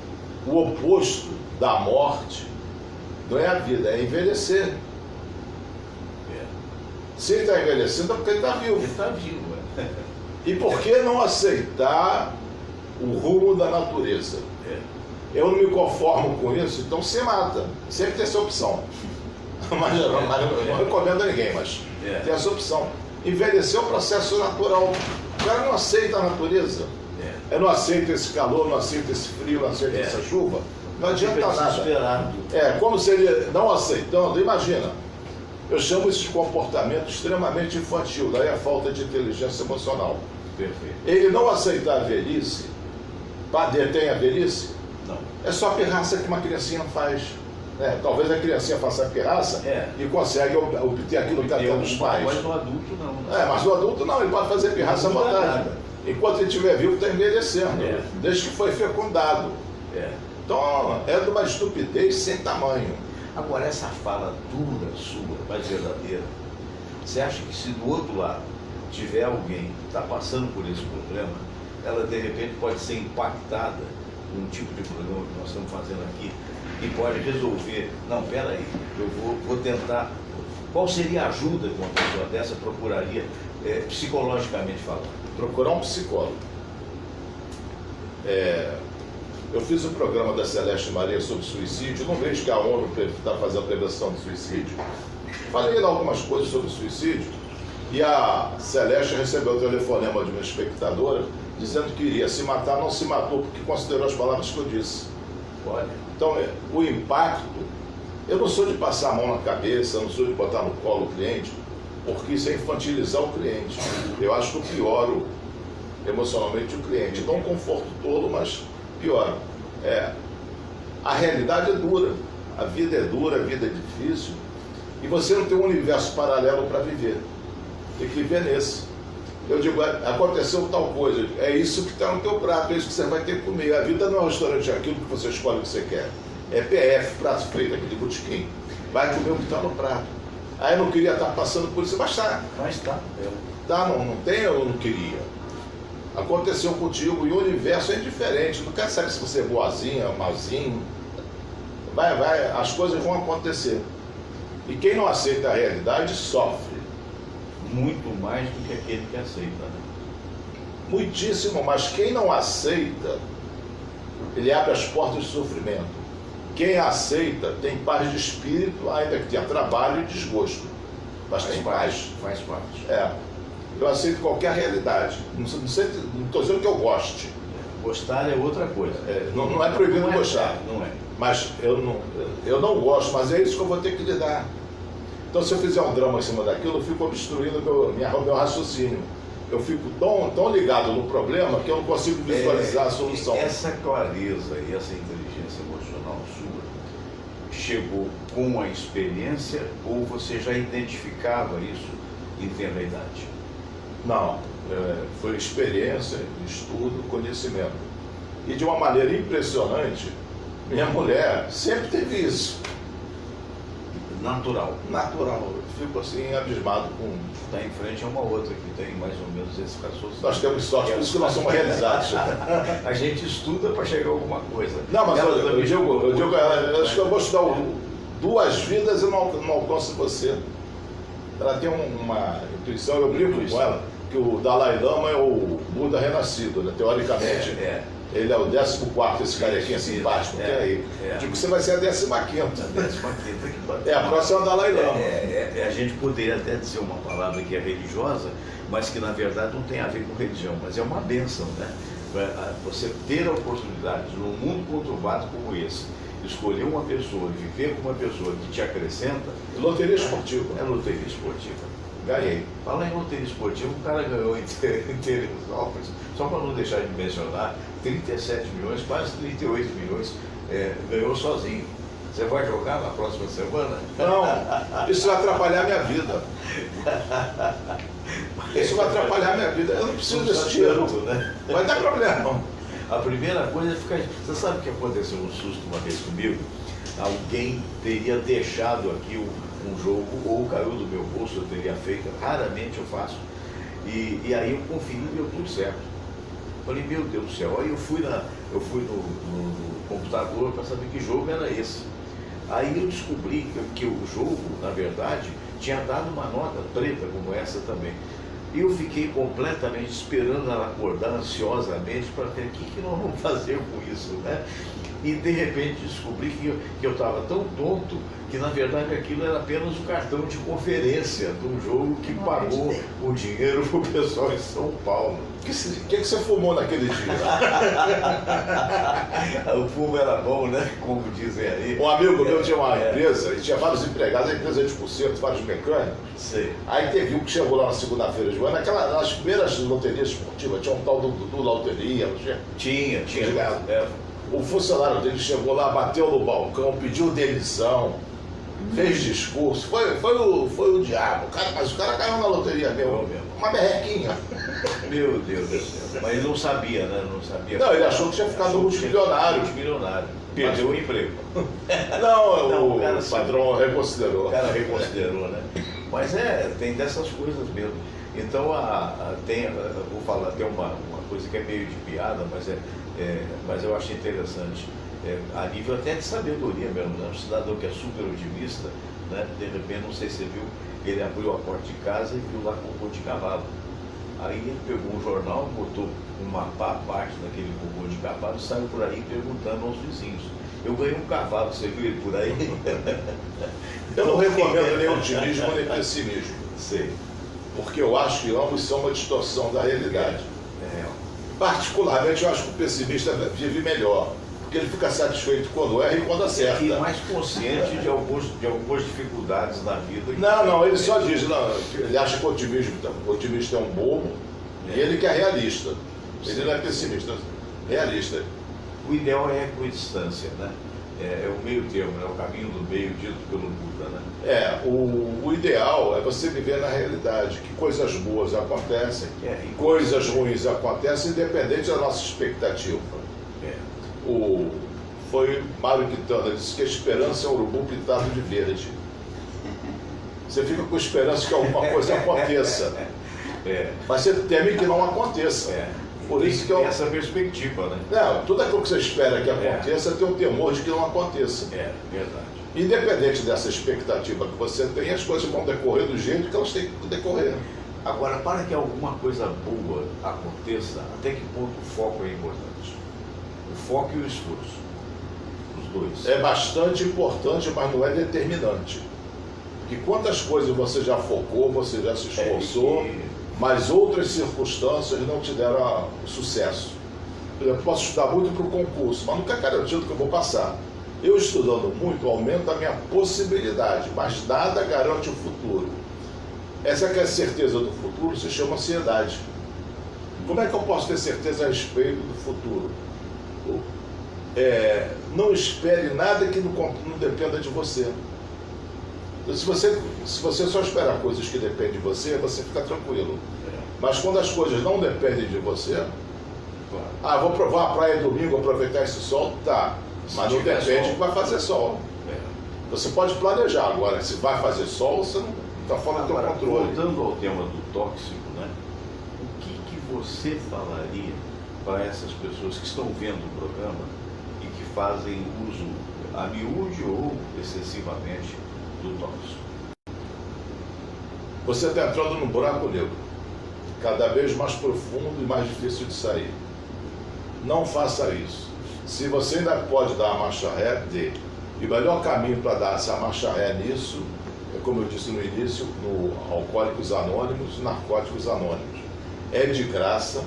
O oposto da morte não é a vida, é envelhecer. Se ele está envelhecendo é porque ele está vivo. Ele está vivo, E por que não aceitar o rumo da natureza? Eu não me conformo com isso, então se mata. Sempre tem essa opção. Mas não recomendo a ninguém, mas tem essa opção. Envelhecer é um processo natural. O cara não aceita a natureza. Eu não aceito esse calor, não aceito esse frio, não aceito essa chuva. Não adianta nada. Como se ele não aceitando, imagina. Eu chamo esse comportamento extremamente infantil, daí a falta de inteligência emocional. Perfeito. Ele não aceitar a velhice, detém a velhice, não. É só a pirraça que uma criancinha faz. Talvez a criancinha faça a pirraça e consegue obter aquilo que está tendo dos pais. Mas no adulto não. Mas no adulto não, ele pode fazer pirraça à vontade. Enquanto ele estiver vivo, está envelhecendo, desde que foi fecundado. Então, é de uma estupidez sem tamanho. Agora, essa fala dura sua, mas verdadeira, você acha que se do outro lado tiver alguém que está passando por esse problema, ela de repente pode ser impactada com um tipo de programa que nós estamos fazendo aqui e pode resolver, não, peraí, eu vou tentar, qual seria a ajuda que uma pessoa dessa procuraria, psicologicamente falando? Procurar um psicólogo. Eu fiz o programa da Celeste Maria sobre suicídio, não vejo que a ONU está fazendo prevenção de suicídio. Falei lá algumas coisas sobre suicídio, E a Celeste recebeu o telefonema de uma espectadora dizendo que iria se matar, não se matou porque considerou as palavras que eu disse. Olha. Então, o impacto, eu não sou de passar a mão na cabeça, eu não sou de botar no colo o cliente, porque isso é infantilizar o cliente. Eu acho que eu pioro emocionalmente o cliente. Dou um conforto todo, mas pioro. A realidade é dura, a vida é dura, a vida é difícil, e você não tem um universo paralelo para viver. Tem que viver nesse. Eu digo, aconteceu tal coisa, é isso que está no teu prato, é isso que você vai ter que comer. A vida não é um restaurante, é aquilo que você escolhe o que você quer. É PF, prato feito aqui de botequim. Vai comer o que está no prato. Aí eu não queria estar passando por isso, mas está. Mas tá. Tá, não tem, eu não queria. Aconteceu contigo e o universo é indiferente. Não quer saber se você é boazinha, malzinho. Vai, as coisas vão acontecer. E quem não aceita a realidade sofre. Muito mais do que aquele que aceita, né? Muitíssimo, mas quem não aceita, ele abre as portas de sofrimento. Quem aceita tem paz de espírito, ainda que tenha trabalho e desgosto. Mas tem paz. Faz parte. Eu aceito qualquer realidade. Não estou dizendo que eu goste. Gostar é outra coisa. Não é proibido gostar. Não é. Mas eu não gosto, mas é isso que eu vou ter que lidar. Então, se eu fizer um drama em cima daquilo, eu fico obstruindo meu raciocínio. Eu fico tão ligado no problema que eu não consigo visualizar a solução. Essa clareza e essa inteligência emocional sua chegou com a experiência ou você já identificava isso em tenra idade? Não, foi experiência, estudo, conhecimento. E de uma maneira impressionante, minha mulher sempre teve isso. Natural. Eu fico assim, abismado com... Está em frente a uma outra que tem mais ou menos esse raciocínio. Nós temos sorte, por isso que nós somos realizados. A gente estuda para chegar a alguma coisa. Não, mas eu digo, acho que eu vou estudar 2 vidas e não alcanço você. Ela tem uma intuição, eu brinco com ela, que o Dalai Lama é o Buda renascido, né? Teoricamente. Ele é o 14º, esse carequinha simpático, que é aí. Digo que você vai ser a 15ª. A 15ª que bate. A próxima é o Dalai Lama. A gente poderia até dizer uma palavra que é religiosa, mas que na verdade não tem a ver com religião, mas é uma bênção, né? Você ter a oportunidade, num mundo conturbado como esse, escolher uma pessoa, viver com uma pessoa que te acrescenta. Loteria esportiva. É loteria esportiva. Ganhei. Fala em loteria esportiva, o cara ganhou inteiro os alvos, só para não deixar de mencionar, 37 milhões, quase 38 milhões, ganhou sozinho. Você vai jogar na próxima semana? Não, isso vai atrapalhar a minha vida. Isso vai atrapalhar a minha vida. Eu não preciso desse dinheiro. Né? Vai dar problema. A primeira coisa é ficar... Você sabe o que aconteceu um susto uma vez comigo? Alguém teria deixado aqui um jogo, ou caiu do meu bolso, eu teria feito, raramente eu faço. E aí eu conferi e deu tudo certo. Falei, meu Deus do céu, aí eu fui no computador para saber que jogo era esse. Aí eu descobri que o jogo, na verdade, tinha dado uma nota preta como essa também. E eu fiquei completamente esperando ela acordar ansiosamente para ver o que nós vamos fazer com isso, né? E de repente descobri que eu estava tão tonto que na verdade aquilo era apenas um cartão de conferência de um jogo que pagou o dinheiro para o pessoal em São Paulo. O que você fumou naquele dia? O fumo era bom, né? Como dizem aí. Um amigo meu tinha uma empresa, ele tinha vários empregados, a empresa de porcento, vários mecânicos. Sei. Aí teve um que chegou lá na segunda-feira de manhã, nas primeiras loterias esportivas, tinha um tal do Dudu Loteria, não tinha? Tinha. O funcionário dele chegou lá, bateu no balcão, pediu demissão, fez discurso, foi o diabo. Mas o cara caiu na loteria mesmo, uma berrequinha. Meu Deus do céu. Mas ele não sabia, né? Não, ele achou que tinha ficado multimilionário. Perdeu o emprego. Não, o padrão reconsiderou. O cara reconsiderou, né? Mas tem dessas coisas mesmo. Então, vou falar, tem uma coisa que é meio de piada, mas eu acho interessante. A nível até de sabedoria mesmo, né? Um cidadão que é super otimista, né? De repente, não sei se você viu, ele abriu a porta de casa e viu lá cocô de cavalo. Aí ele pegou um jornal, botou uma parte daquele cocô de cavalo e saiu por aí perguntando aos vizinhos. Eu ganhei um cavalo, você viu ele por aí? Eu não recomendo nem otimismo nem pessimismo. Sei. porque eu acho que ambos são uma distorção da realidade. Particularmente, eu acho que o pessimista vive melhor, porque ele fica satisfeito quando erra e quando acerta. E mais consciente de algumas dificuldades na vida. Não, ele só diz, não, ele acha que o otimista é um bobo, e ele que é realista. Ele não é pessimista, realista. O ideal é a equidistância, né? É o meio termo, é o caminho do meio dito pelo Buda, né? O ideal é você viver na realidade, que coisas boas acontecem, e coisas ruins acontecem, independente da nossa expectativa. Foi Mário Quintana, disse que a esperança é um urubu pintado de verde. Você fica com esperança que alguma coisa aconteça, mas você teme que não aconteça. Por isso que tem essa perspectiva, né? Não, tudo aquilo que você espera que aconteça tem o temor de que não aconteça. Verdade. Independente dessa expectativa que você tem, as coisas vão decorrer do jeito que elas têm que decorrer. Agora, para que alguma coisa boa aconteça, até que ponto o foco é importante? O foco e o esforço. Os dois. É bastante importante, mas não é determinante. Porque quantas coisas você já focou, você já se esforçou, mas outras circunstâncias não te deram sucesso. Por exemplo, posso estudar muito para o concurso, mas nunca é garantido que eu vou passar. Eu estudando muito aumenta a minha possibilidade, mas nada garante o futuro. Essa que é a certeza do futuro se chama ansiedade. Como é que eu posso ter certeza a respeito do futuro? Não espere nada que não dependa de você. Se você só esperar coisas que dependem de você, você fica tranquilo. Mas quando as coisas não dependem de você, vou provar a praia domingo, aproveitar esse sol, tá. Mas não depende que vai fazer sol. Você pode planejar agora, se vai fazer sol, você não está fora do teu controle. Voltando ao tema do tóxico, né? O que você falaria para essas pessoas que estão vendo o programa e que fazem uso a miúde ou excessivamente do tóxico? Você está entrando num buraco negro, cada vez mais profundo e mais difícil de sair. Não faça isso. Se você ainda pode dar a marcha ré, dê. E o melhor caminho para dar essa marcha ré nisso é, como eu disse no início, no Alcoólicos Anônimos, Narcóticos Anônimos. É de graça,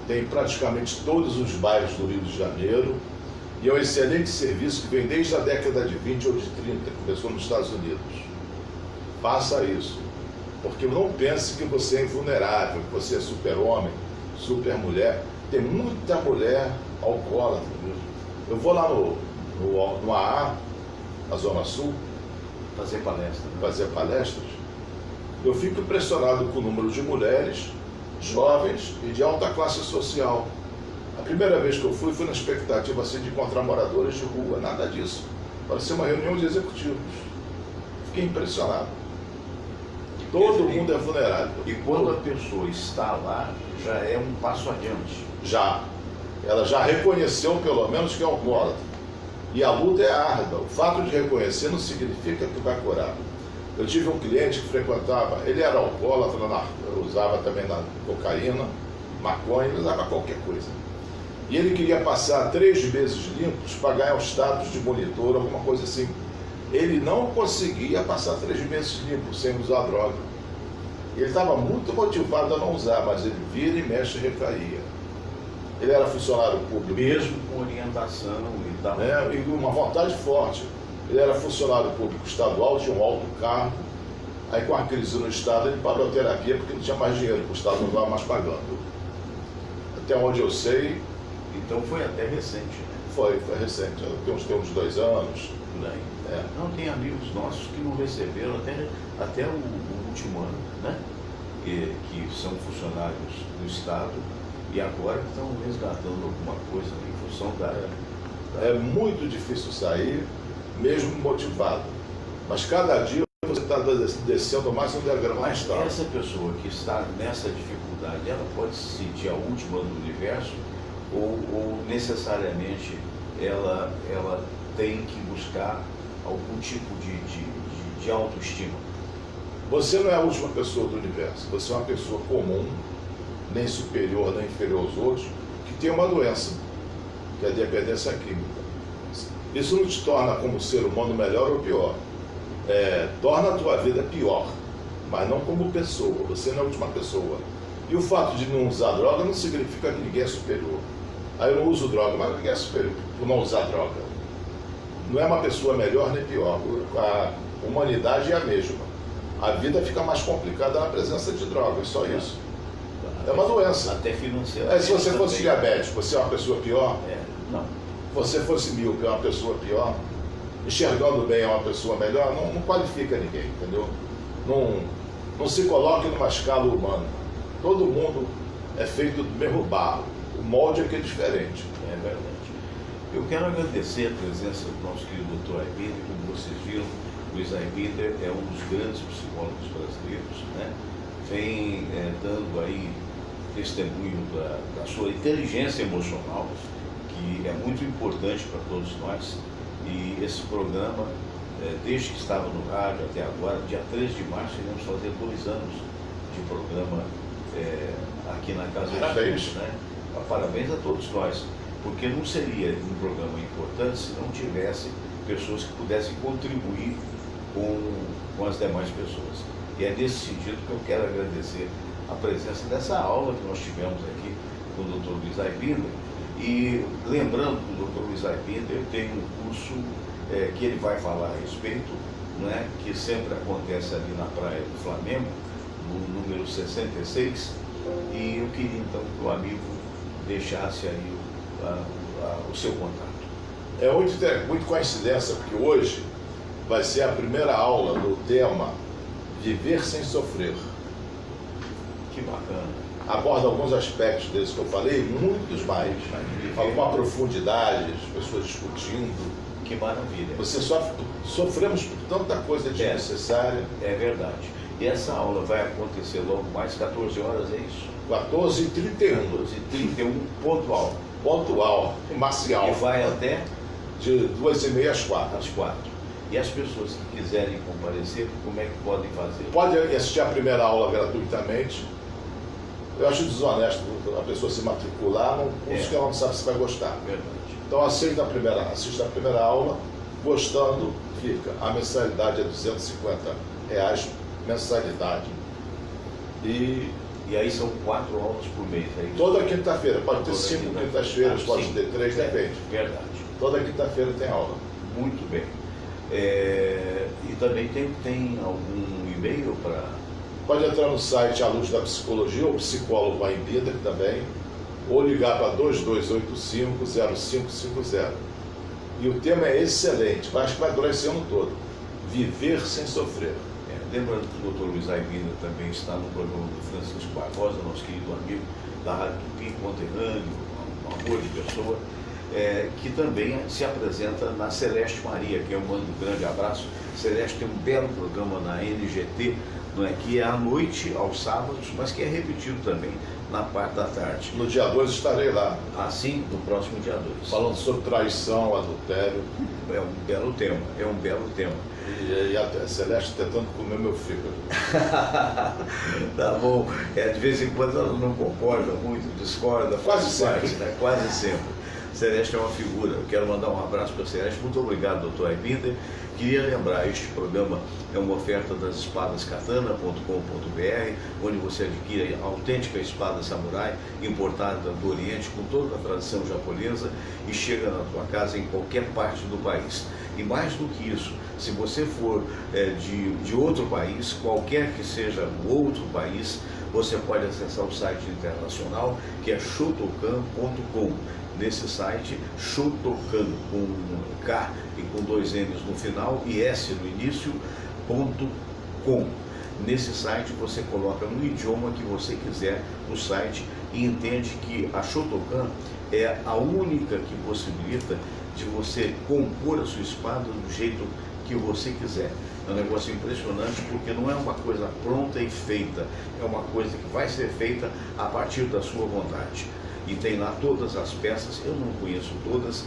tem praticamente todos os bairros do Rio de Janeiro e é um excelente serviço que vem desde a década de 20 ou de 30, começou nos Estados Unidos. Faça isso, porque não pense que você é invulnerável, que você é super-homem, super-mulher. Tem muita mulher alcoólatra. Eu vou lá no AA, na Zona Sul, fazer palestras. Eu fico impressionado com o número de mulheres jovens e de alta classe social. A primeira vez que eu fui na expectativa assim, de encontrar moradores de rua, nada disso. Parecia uma reunião de executivos. Fiquei impressionado. Todo mundo é vulnerável. E quando a pessoa está lá, já é um passo adiante. Já. Ela já reconheceu, pelo menos, que é alcoólatra. E a luta é árdua. O fato de reconhecer não significa que vai curar. Eu tive um cliente que frequentava, ele era alcoólatra, usava também cocaína, maconha, ele usava qualquer coisa. E ele queria passar 3 meses limpos para ganhar o status de monitor, alguma coisa assim. Ele não conseguia passar 3 meses limpos sem usar droga. Ele estava muito motivado a não usar, mas ele vira e mexe e recaía. Ele era funcionário público. Mesmo com orientação e tal. E uma vontade forte. Ele era funcionário público estadual, tinha um alto cargo. Aí com a crise no Estado ele parou a terapia porque não tinha mais dinheiro, o Estado não estava mais pagando. Até onde eu sei... Então foi até recente, né? Foi recente, tem uns 2 anos. Não, tem amigos nossos que não receberam até o último ano, né? Que são funcionários do Estado e agora estão resgatando alguma coisa em função da... É muito difícil sair, mesmo motivado. Mas cada dia você está descendo mais um degrau mais tarde. Essa pessoa que está nessa dificuldade, ela pode se sentir a última do universo ou necessariamente ela tem que buscar algum tipo de autoestima? Você não é a última pessoa do universo. Você é uma pessoa comum, nem superior nem inferior aos outros, que tem uma doença, que é a dependência química. Isso não te torna como ser humano melhor ou pior. Torna a tua vida pior, mas não como pessoa. Você não é a última pessoa. E o fato de não usar droga não significa que ninguém é superior. Aí eu não uso droga, mas ninguém é superior por não usar droga. Não é uma pessoa melhor nem pior. A humanidade é a mesma. A vida fica mais complicada na presença de drogas, só isso. É uma doença. Até financeira. Se você fosse diabético, você é uma pessoa pior? Não. Se você fosse míope, é uma pessoa pior? Enxergando bem é uma pessoa melhor? Não qualifica ninguém, entendeu? Não se coloque numa escala humana. Todo mundo é feito do mesmo barro. O molde é que é diferente. É verdade. Eu quero agradecer a presença do nosso querido Dr. Aybinder. Como vocês viram, Luiz Aybinder é um dos grandes psicólogos brasileiros, né? Vem dando aí testemunho da sua inteligência emocional, que é muito importante para todos nós. E esse programa, desde que estava no rádio até agora, dia 3 de março, iremos fazer 2 anos de programa aqui na Casa de Estudos, né? Parabéns a todos nós, porque não seria um programa importante se não tivesse pessoas que pudessem contribuir com as demais pessoas. E é nesse sentido que eu quero agradecer a presença dessa aula que nós tivemos aqui com o Dr. Luiz Aybinder. E lembrando que o Dr. Luiz Aybinder tem um curso que ele vai falar a respeito, né, que sempre acontece ali na Praia do Flamengo, no número 66, e eu queria então que o amigo deixasse aí o seu contato. É muito coincidência, porque hoje vai ser a primeira aula do tema Viver Sem Sofrer. Que bacana. Aborda alguns aspectos desses que eu falei, muitos mais. Fala com uma profundidade, as pessoas discutindo. Que maravilha. Sofremos por tanta coisa desnecessária. É verdade. E essa aula vai acontecer logo mais 14 horas, é isso? 14h31. 14h31, pontual. Pontual, marcial. E vai até? De 2h30 às 4. Às 4. E as pessoas que quiserem comparecer, como é que podem fazer? Pode assistir a primeira aula gratuitamente. Eu acho desonesto a pessoa se matricular num curso que ela não sabe se vai gostar. Verdade. Então assista a primeira aula, gostando, fica. A mensalidade é R$250 mensalidade. E aí são 4 aulas por mês, é isso? Toda quinta-feira, pode ter 5 quintas-feiras, pode ter 3, depende. Verdade. Toda quinta-feira tem aula. Muito bem. E também tem algum e-mail para... Pode entrar no site A Luz da Psicologia, ou psicólogo Aybinder também, ou ligar para 2285-0550. E o tema é excelente, acho que vai durar esse ano todo. Viver sem sofrer. Lembrando que o Dr. Luiz Aybinder também está no programa do Francisco Barbosa, nosso querido amigo da Rádio Tupi, conterrâneo, um amor de pessoa, que também se apresenta na Celeste Maria, que eu mando um grande abraço. Celeste tem um belo programa na NGT, não é, que é à noite, aos sábados, mas que é repetido também na parte da tarde. No dia 2 estarei lá. Assim, no próximo dia 2. Falando sobre traição, adultério. É um belo tema, é um belo tema. E a Celeste tentando comer meu fígado. Tá bom. De vez em quando ela não concorda muito, discorda. Quase sempre. Né? Quase sempre. Celeste é uma figura. Eu quero mandar um abraço para a Celeste. Muito obrigado, Dr. Aybinder. Queria lembrar, este programa é uma oferta das espadascatana.com.br, onde você adquire a autêntica espada samurai, importada do Oriente, com toda a tradição japonesa, e chega na tua casa em qualquer parte do país. E mais do que isso, se você for de outro país, qualquer que seja o outro país, você pode acessar o site internacional, que é shotokan.com. Nesse site, Shotokan, com K e com 2 N's no final e S no início, .com. Nesse site você coloca no idioma que você quiser no site e entende que a Shotokan é a única que possibilita de você compor a sua espada do jeito que você quiser. É um negócio impressionante, porque não é uma coisa pronta e feita, é uma coisa que vai ser feita a partir da sua vontade. E tem lá todas as peças, eu não conheço todas,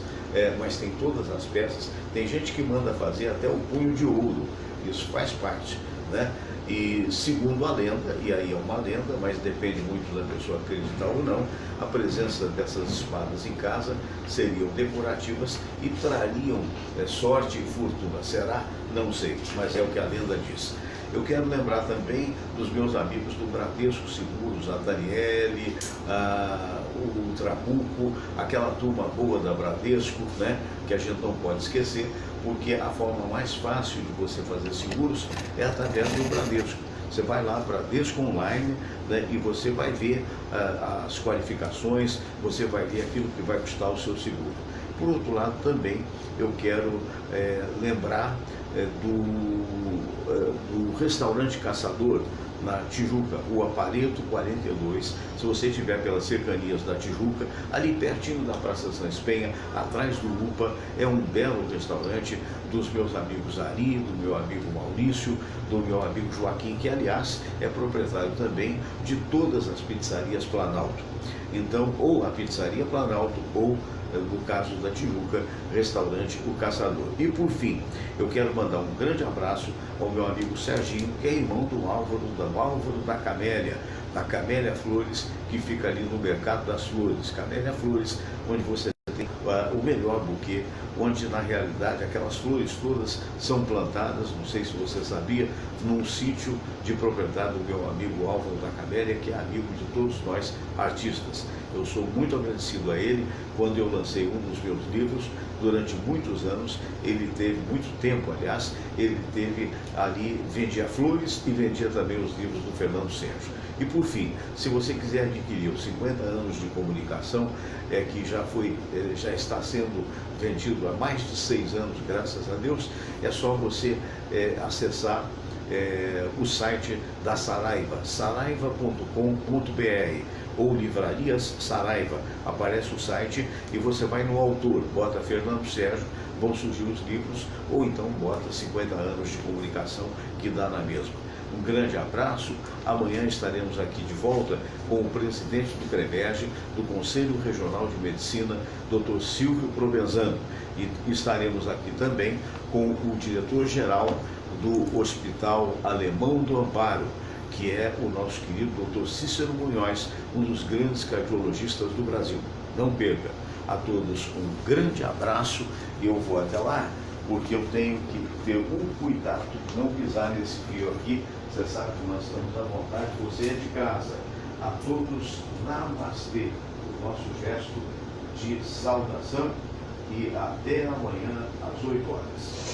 mas tem todas as peças. Tem gente que manda fazer até o punho de ouro, isso faz parte, né? E segundo a lenda, e aí é uma lenda, mas depende muito da pessoa acreditar ou não, a presença dessas espadas em casa seriam decorativas e trariam sorte e fortuna. Será? Não sei, mas é o que a lenda diz. Eu quero lembrar também dos meus amigos do Bradesco Seguros, a Daniele, o Trabuco, aquela turma boa da Bradesco, né, que a gente não pode esquecer, porque a forma mais fácil de você fazer seguros é através do Bradesco. Você vai lá, Bradesco Online, né, e você vai ver as qualificações, você vai ver aquilo que vai custar o seu seguro. Por outro lado, também eu quero lembrar do restaurante Caçador, na Tijuca, Rua Pareto 42. Se você estiver pelas cercanias da Tijuca, ali pertinho da Praça Santos Penha, atrás do UPA, é um belo restaurante dos meus amigos Ari, do meu amigo Maurício, do meu amigo Joaquim, que aliás é proprietário também de todas as pizzarias Planalto. Então, ou a pizzaria Planalto, ou no caso da Tijuca, restaurante O Caçador. E por fim, eu quero mandar um grande abraço ao meu amigo Serginho, que é irmão do Álvaro da Camélia Flores, que fica ali no Mercado das Flores. Camélia Flores, onde você tem o melhor buquê, onde na realidade aquelas flores todas são plantadas, não sei se você sabia, num sítio de propriedade do meu amigo Álvaro da Camélia, que é amigo de todos nós artistas. Eu sou muito agradecido a ele. Quando eu lancei um dos meus livros, durante muitos anos, ele teve muito tempo, aliás, ele teve ali, vendia flores e vendia também os livros do Fernando Sérgio. E por fim, se você quiser adquirir os 50 anos de comunicação, que já está sendo vendido há mais de 6 anos, graças a Deus, é só você acessar o site da Saraiva, saraiva.com.br, ou Livrarias Saraiva. Aparece o site e você vai no autor, bota Fernando Sérgio, vão surgir os livros, ou então bota 50 anos de comunicação, que dá na mesma. Um grande abraço. Amanhã estaremos aqui de volta com o presidente do CREVERG, do Conselho Regional de Medicina, Dr. Silvio Provenzano. E estaremos aqui também com o diretor-geral do Hospital Alemão do Amparo, que é o nosso querido Dr. Cícero Munhoz, um dos grandes cardiologistas do Brasil. Não perca. A todos um grande abraço, e eu vou até lá, porque eu tenho que ter um cuidado de não pisar nesse fio aqui. Você sabe que nós estamos à vontade, você é de casa. A todos, namastê, o nosso gesto de saudação, e até amanhã às 8 horas.